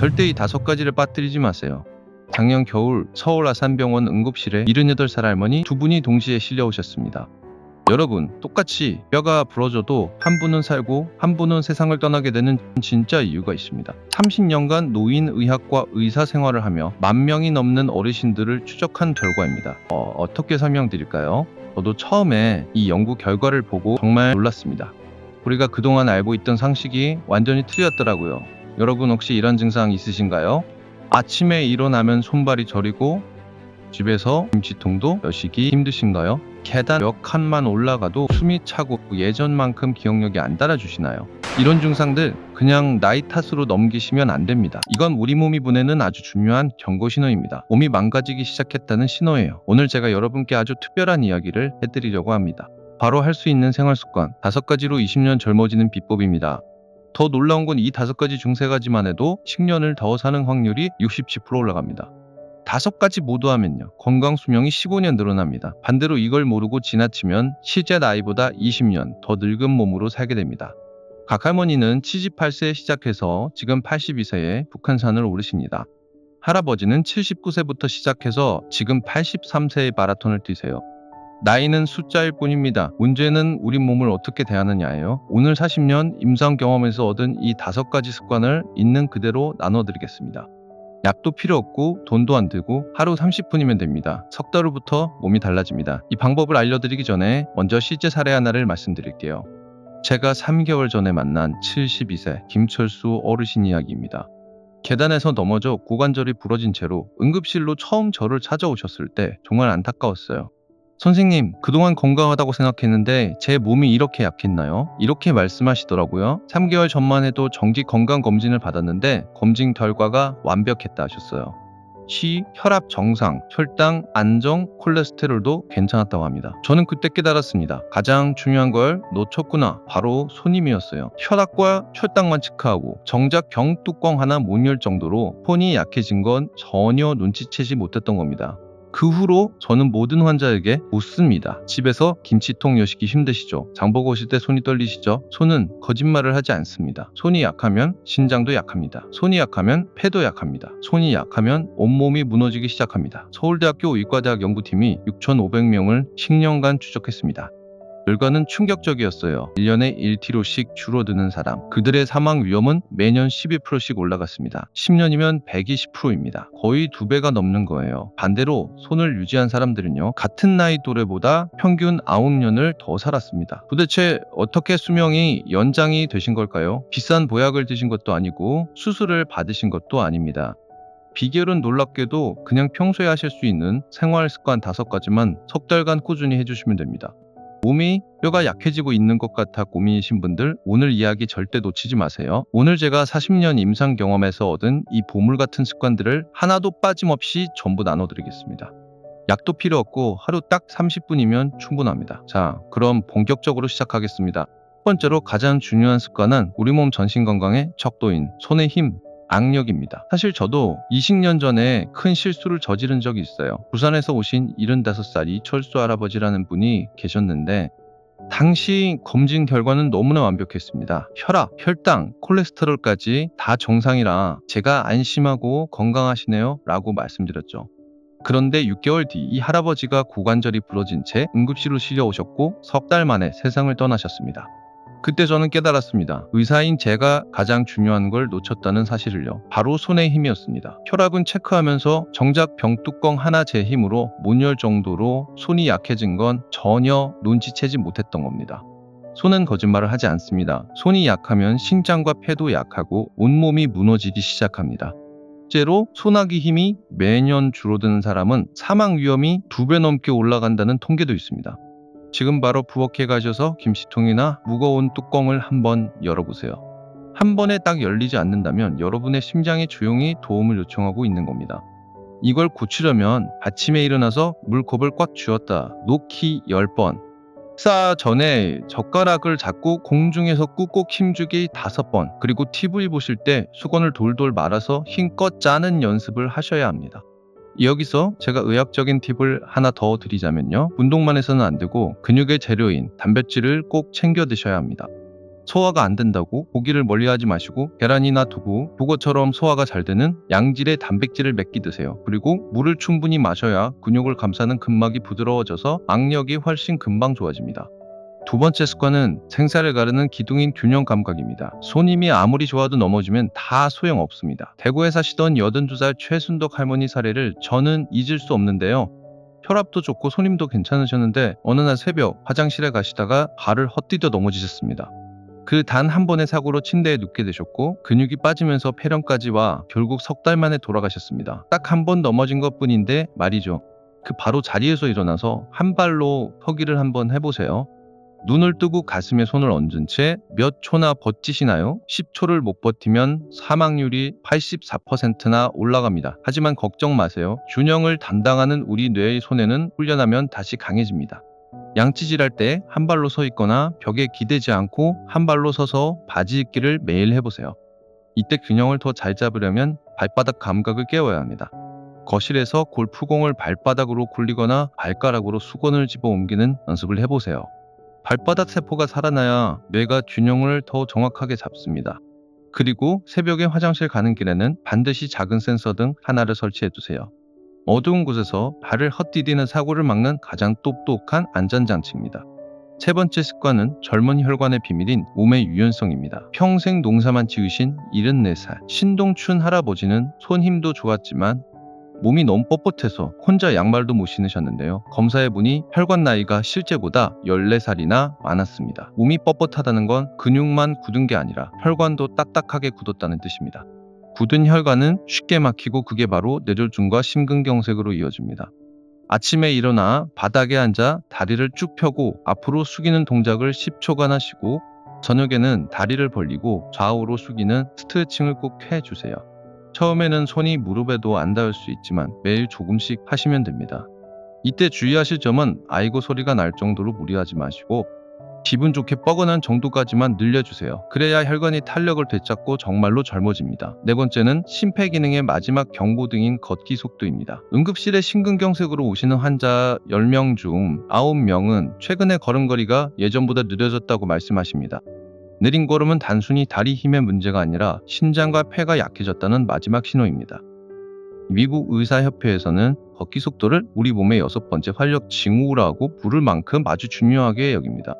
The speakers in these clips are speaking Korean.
절대 이 5가지를 빠뜨리지 마세요. 작년 겨울 서울 아산병원 응급실에 78살 할머니 2분이 동시에 실려오셨습니다. 여러분, 똑같이 뼈가 부러져도 한 분은 살고 한 분은 세상을 떠나게 되는 진짜 이유가 있습니다. 30년간 노인의학과 의사 생활을 하며 10,000명이 넘는 어르신들을 추적한 결과입니다. 어떻게 설명드릴까요? 저도 처음에 이 연구 결과를 보고 정말 놀랐습니다. 우리가 그동안 알고 있던 상식이 완전히 틀렸더라고요. 여러분 혹시 이런 증상 있으신가요? 아침에 일어나면 손발이 저리고 집에서 김치통도 여시기 힘드신가요? 계단 몇 칸만 올라가도 숨이 차고 예전만큼 기억력이 안 따라주시나요? 이런 증상들 그냥 나이 탓으로 넘기시면 안 됩니다. 이건 우리 몸이 보내는 아주 중요한 경고 신호입니다. 몸이 망가지기 시작했다는 신호예요. 오늘 제가 여러분께 아주 특별한 이야기를 해드리려고 합니다. 바로 할 수 있는 생활습관 5가지로 20년 젊어지는 비법입니다. 더 놀라운 건 이 5가지 중 3가지만 해도 10년을 더 사는 확률이 67% 올라갑니다. 5가지 모두 하면요, 건강 수명이 15년 늘어납니다. 반대로 이걸 모르고 지나치면 실제 나이보다 20년 더 늙은 몸으로 살게 됩니다. 각 할머니는 78세에 시작해서 지금 82세에 북한산을 오르십니다. 할아버지는 79세부터 시작해서 지금 83세에 마라톤을 뛰세요. 나이는 숫자일 뿐입니다. 문제는 우리 몸을 어떻게 대하느냐예요. 오늘 40년 임상 경험에서 얻은 이 5가지 습관을 있는 그대로 나눠드리겠습니다. 약도 필요 없고 돈도 안 들고 하루 30분이면 됩니다. 석 달 후부터 몸이 달라집니다. 이 방법을 알려드리기 전에 먼저 실제 사례 하나를 말씀드릴게요. 제가 3개월 전에 만난 72세 김철수 어르신 이야기입니다. 계단에서 넘어져 고관절이 부러진 채로 응급실로 처음 저를 찾아오셨을 때 정말 안타까웠어요. 선생님, 그동안 건강하다고 생각했는데 제 몸이 이렇게 약했나요? 이렇게 말씀하시더라고요. 3개월 전만 해도 정기 건강검진을 받았는데 검진 결과가 완벽했다 하셨어요. 혈압 정상, 혈당 안정, 콜레스테롤도 괜찮았다고 합니다. 저는 그때 깨달았습니다. 가장 중요한 걸 놓쳤구나. 바로 손님이었어요. 혈압과 혈당만 체크하고 정작 병뚜껑 하나 못 열 정도로 손이 약해진 건 전혀 눈치채지 못했던 겁니다. 그 후로 저는 모든 환자에게 묻습니다. 집에서 김치통 여시기 힘드시죠? 장보고 오실 때 손이 떨리시죠? 손은 거짓말을 하지 않습니다. 손이 약하면 신장도 약합니다. 손이 약하면 폐도 약합니다. 손이 약하면 온몸이 무너지기 시작합니다. 서울대학교 의과대학 연구팀이 6,500명을 10년간 추적했습니다. 결과는 충격적이었어요. 1년에 1kg씩 줄어드는 사람, 그들의 사망 위험은 매년 12%씩 올라갔습니다. 10년이면 120%입니다. 거의 2배가 넘는 거예요. 반대로 손을 유지한 사람들은요, 같은 나이 또래보다 평균 9년을 더 살았습니다. 도대체 어떻게 수명이 연장이 되신 걸까요? 비싼 보약을 드신 것도 아니고 수술을 받으신 것도 아닙니다. 비결은 놀랍게도 그냥 평소에 하실 수 있는 생활 습관 5가지만 석 달간 꾸준히 해주시면 됩니다. 몸이 뼈가 약해지고 있는 것 같아 고민이신 분들, 오늘 이야기 절대 놓치지 마세요. 오늘 제가 40년 임상 경험에서 얻은 이 보물 같은 습관들을 하나도 빠짐없이 전부 나눠드리겠습니다. 약도 필요 없고 하루 딱 30분이면 충분합니다. 자, 그럼 본격적으로 시작하겠습니다. 첫 번째로 가장 중요한 습관은 우리 몸 전신 건강의 척도인 손의 힘, 악력입니다. 사실 저도 20년 전에 큰 실수를 저지른 적이 있어요. 부산에서 오신 75살 이철수 할아버지라는 분이 계셨는데 당시 검진 결과는 너무나 완벽했습니다. 혈압, 혈당, 콜레스테롤까지 다 정상이라 제가 안심하고 건강하시네요 라고 말씀드렸죠. 그런데 6개월 뒤 이 할아버지가 고관절이 부러진 채 응급실로 실려오셨고 석 달 만에 세상을 떠나셨습니다. 그때 저는 깨달았습니다. 의사인 제가 가장 중요한 걸 놓쳤다는 사실을요. 바로 손의 힘이었습니다. 혈압은 체크하면서 정작 병뚜껑 하나 제 힘으로 못 열 정도로 손이 약해진 건 전혀 눈치채지 못했던 겁니다. 손은 거짓말을 하지 않습니다. 손이 약하면 신장과 폐도 약하고 온몸이 무너지기 시작합니다. 실제로 소나기 힘이 매년 줄어드는 사람은 사망 위험이 2배 넘게 올라간다는 통계도 있습니다. 지금 바로 부엌에 가셔서 김치통이나 무거운 뚜껑을 한번 열어보세요. 한 번에 딱 열리지 않는다면 여러분의 심장이 조용히 도움을 요청하고 있는 겁니다. 이걸 고치려면 아침에 일어나서 물컵을 꽉 쥐었다 놓기 10번, 식사 전에 젓가락을 잡고 공중에서 꾹꾹 힘주기 5번, 그리고 TV 보실 때 수건을 돌돌 말아서 힘껏 짜는 연습을 하셔야 합니다. 여기서 제가 의학적인 팁을 하나 더 드리자면요. 운동만 해서는 안 되고 근육의 재료인 단백질을 꼭 챙겨 드셔야 합니다. 소화가 안 된다고 고기를 멀리하지 마시고 계란이나 두부, 북어처럼 소화가 잘 되는 양질의 단백질을 몇 끼 드세요. 그리고 물을 충분히 마셔야 근육을 감싸는 근막이 부드러워져서 악력이 훨씬 금방 좋아집니다. 두 번째 습관은 생사를 가르는 기둥인 균형 감각입니다. 손님이 아무리 좋아도 넘어지면 다 소용없습니다. 대구에 사시던 82살 최순덕 할머니 사례를 저는 잊을 수 없는데요. 혈압도 좋고 손님도 괜찮으셨는데 어느 날 새벽 화장실에 가시다가 발을 헛디뎌 넘어지셨습니다. 그 단 한 번의 사고로 침대에 눕게 되셨고 근육이 빠지면서 폐렴까지 와 결국 석 달 만에 돌아가셨습니다. 딱 한 번 넘어진 것뿐인데 말이죠. 그 바로 자리에서 일어나서 한 발로 서기를 한번 해보세요. 눈을 뜨고 가슴에 손을 얹은 채 몇 초나 버티시나요? 10초를 못 버티면 사망률이 84%나 올라갑니다. 하지만 걱정 마세요. 균형을 담당하는 우리 뇌의 손에는 훈련하면 다시 강해집니다. 양치질할 때 한 발로 서 있거나 벽에 기대지 않고 한 발로 서서 바지 입기를 매일 해보세요. 이때 균형을 더 잘 잡으려면 발바닥 감각을 깨워야 합니다. 거실에서 골프공을 발바닥으로 굴리거나 발가락으로 수건을 집어 옮기는 연습을 해보세요. 발바닥 세포가 살아나야 뇌가 균형을 더 정확하게 잡습니다. 그리고 새벽에 화장실 가는 길에는 반드시 작은 센서 등 하나를 설치해 두세요. 어두운 곳에서 발을 헛디디는 사고를 막는 가장 똑똑한 안전장치입니다. 세 번째 습관은 젊은 혈관의 비밀인 몸의 유연성입니다. 평생 농사만 지으신 74살 신동춘 할아버지는 손 힘도 좋았지만 몸이 너무 뻣뻣해서 혼자 양말도 못 신으셨는데요. 검사해보니 혈관 나이가 실제보다 14살이나 많았습니다. 몸이 뻣뻣하다는 건 근육만 굳은 게 아니라 혈관도 딱딱하게 굳었다는 뜻입니다. 굳은 혈관은 쉽게 막히고 그게 바로 뇌졸중과 심근경색으로 이어집니다. 아침에 일어나 바닥에 앉아 다리를 쭉 펴고 앞으로 숙이는 동작을 10초간 하시고 저녁에는 다리를 벌리고 좌우로 숙이는 스트레칭을 꼭 해주세요. 처음에는 손이 무릎에도 안 닿을 수 있지만 매일 조금씩 하시면 됩니다. 이때 주의하실 점은 아이고 소리가 날 정도로 무리하지 마시고 기분 좋게 뻐근한 정도까지만 늘려주세요. 그래야 혈관이 탄력을 되찾고 정말로 젊어집니다. 네 번째는 심폐기능의 마지막 경고등인 걷기 속도입니다. 응급실에 심근경색으로 오시는 환자 10명 중 9명은 최근에 걸음걸이가 예전보다 느려졌다고 말씀하십니다. 느린 걸음은 단순히 다리 힘의 문제가 아니라 심장과 폐가 약해졌다는 마지막 신호입니다. 미국 의사협회에서는 걷기 속도를 우리 몸의 6번째 활력 징후라고 부를 만큼 아주 중요하게 여깁니다.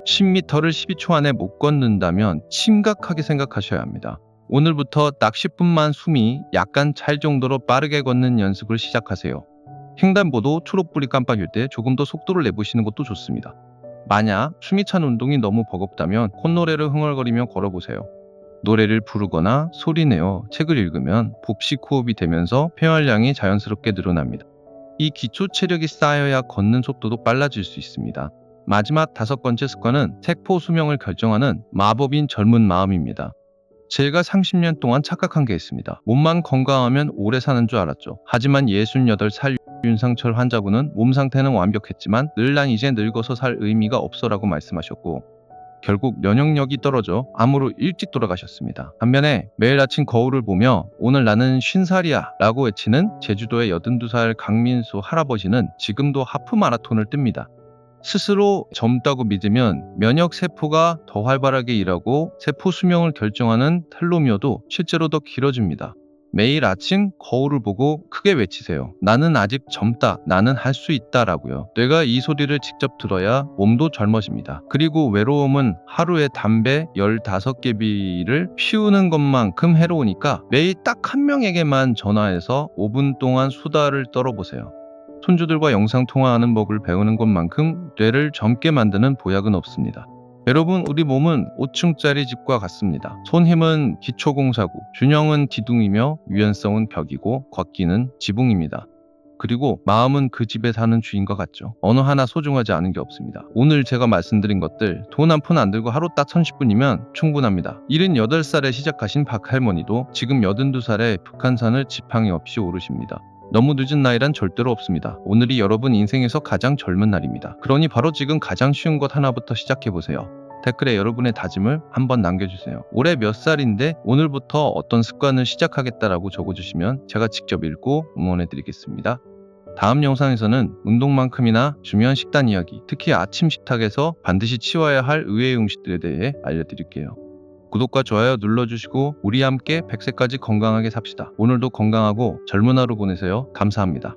10m를 12초 안에 못 걷는다면 심각하게 생각하셔야 합니다. 오늘부터 딱 10분만 숨이 약간 찰 정도로 빠르게 걷는 연습을 시작하세요. 횡단보도 초록불이 깜빡일 때 조금 더 속도를 내보시는 것도 좋습니다. 만약 숨이 찬 운동이 너무 버겁다면 콧노래를 흥얼거리며 걸어보세요. 노래를 부르거나 소리내어 책을 읽으면 복식 호흡이 되면서 폐활량이 자연스럽게 늘어납니다. 이 기초 체력이 쌓여야 걷는 속도도 빨라질 수 있습니다. 마지막 5번째 습관은 세포 수명을 결정하는 마법인 젊은 마음입니다. 제가 30년 동안 착각한 게 있습니다. 몸만 건강하면 오래 사는 줄 알았죠. 하지만 68살 윤상철 환자분은 몸 상태는 완벽했지만 늘 난 이제 늙어서 살 의미가 없어라고 말씀하셨고 결국 면역력이 떨어져 암으로 일찍 돌아가셨습니다. 반면에 매일 아침 거울을 보며 오늘 나는 50살이야 라고 외치는 제주도의 82살 강민수 할아버지는 지금도 하프 마라톤을 뜹니다. 스스로 젊다고 믿으면 면역 세포가 더 활발하게 일하고 세포 수명을 결정하는 텔로미어도 실제로 더 길어집니다. 매일 아침 거울을 보고 크게 외치세요. 나는 아직 젊다. 나는 할 수 있다 라고요. 뇌가 이 소리를 직접 들어야 몸도 젊어집니다. 그리고 외로움은 하루에 담배 15개비를 피우는 것만큼 해로우니까 매일 딱 한 명에게만 전화해서 5분 동안 수다를 떨어보세요. 손주들과 영상통화하는 법을 배우는 것만큼 뇌를 젊게 만드는 보약은 없습니다. 여러분, 우리 몸은 5층짜리 집과 같습니다. 손 힘은 기초공사구, 균형은 기둥이며 유연성은 벽이고 걷기는 지붕입니다. 그리고 마음은 그 집에 사는 주인과 같죠. 어느 하나 소중하지 않은 게 없습니다. 오늘 제가 말씀드린 것들 돈 한 푼 안 들고 하루 딱 30분이면 충분합니다. 78살에 시작하신 박 할머니도 지금 82살에 북한산을 지팡이 없이 오르십니다. 너무 늦은 나이란 절대로 없습니다. 오늘이 여러분 인생에서 가장 젊은 날입니다. 그러니 바로 지금 가장 쉬운 것 하나부터 시작해보세요. 댓글에 여러분의 다짐을 한번 남겨주세요. 올해 몇 살인데 오늘부터 어떤 습관을 시작하겠다라고 적어주시면 제가 직접 읽고 응원해드리겠습니다. 다음 영상에서는 운동만큼이나 중요한 식단 이야기, 특히 아침 식탁에서 반드시 치워야 할 의외의 음식들에 대해 알려드릴게요. 구독과 좋아요 눌러주시고 우리 함께 100세까지 건강하게 삽시다. 오늘도 건강하고 젊은 하루 보내세요. 감사합니다.